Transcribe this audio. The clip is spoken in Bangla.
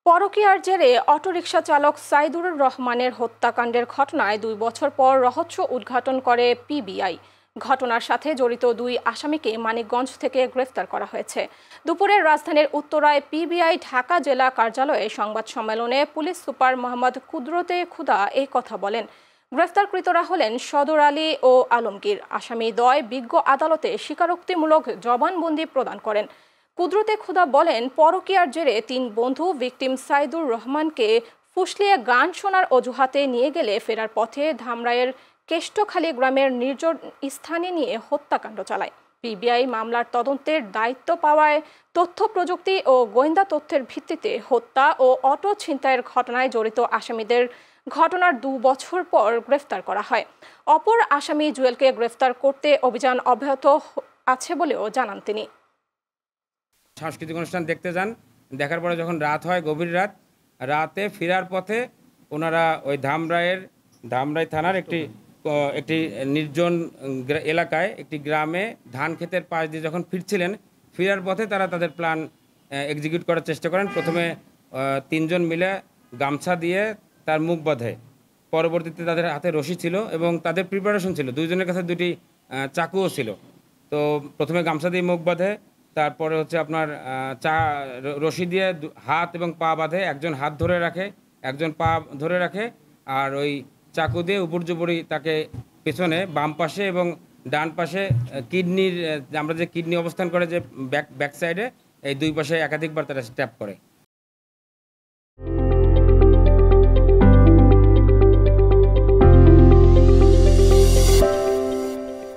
পরকীয়ার জেরে অটোরিকশা চালক সাইদুর রহমানের হত্যাকাণ্ডের ঘটনায় ২ বছর পর রহস্য উদ্ঘাটন করে পিবিআই। ঘটনার সাথে জড়িত ২ আসামিকে মানিকগঞ্জ থেকে গ্রেফতার করা হয়েছে। দুপুরে রাজধানীর উত্তরায় পিবিআই ঢাকা জেলা কার্যালয়ে সংবাদ সম্মেলনে পুলিশ সুপার মোহাম্মদ কুদরতে খুদা এই কথা বলেন। গ্রেফতারকৃতরা হলেন সদর আলী ও আলমগীর। আসামি দ্বয় বিজ্ঞ আদালতে স্বীকারোক্তিমূলক জবানবন্দি প্রদান করেন। কুদরতে খুদা বলেন, পরকীয়ার জেরে ৩ বন্ধু ভিকটিম সাইদুর রহমানকে ফুসলিয়ে গান শোনার অজুহাতে নিয়ে গেলে ফেরার পথে ধামরাইয়ের কেষ্টখালী গ্রামের নির্জন স্থানে নিয়ে হত্যাকাণ্ড চালায়। পিবিআই মামলার তদন্তের দায়িত্ব পাওয়ায় তথ্য প্রযুক্তি ও গোয়েন্দা তথ্যের ভিত্তিতে হত্যা ও অটো ছিনতাইয়ের ঘটনায় জড়িত আসামিদের ঘটনার ২ বছর পর গ্রেফতার করা হয়। অপর আসামি জুয়েলকে গ্রেফতার করতে অভিযান অব্যাহত আছে বলেও জানান তিনি। সাংস্কৃতিক অনুষ্ঠান দেখতে যান, দেখার পরে যখন রাত হয়, গভীর রাতে ফেরার পথে ওনারা ওই ধামরাই থানার একটি নির্জন এলাকায় একটি গ্রামে ধান ক্ষেতের পাশ দিয়ে যখন ফিরছিলেন, ফেরার পথে তারা তাদের প্ল্যান এক্সিকিউট করার চেষ্টা করেন। প্রথমে ৩ জন মিলে গামছা দিয়ে তার মুখ বাঁধে। পরবর্তীতে তাদের হাতে রশি ছিল এবং তাদের প্রিপারেশন ছিল, 2 জনের কাছে 2টি চাকুও ছিল। তো প্রথমে গামছা দিয়ে মুখ বাঁধে, তারপরে হচ্ছে আপনার রশি দিয়ে হাত এবং পা বাঁধে। একজন হাত ধরে রাখে, একজন পা ধরে রাখে, আর ওই চাকু দিয়ে উপর্যুপরি তাকে পেছনে বাম পাশে এবং ডান পাশে কিডনির, আমরা যে কিডনি অবস্থান করে যে ব্যাক সাইডে, এই 2 পাশে একাধিকবার তারা স্ট্যাপ করে।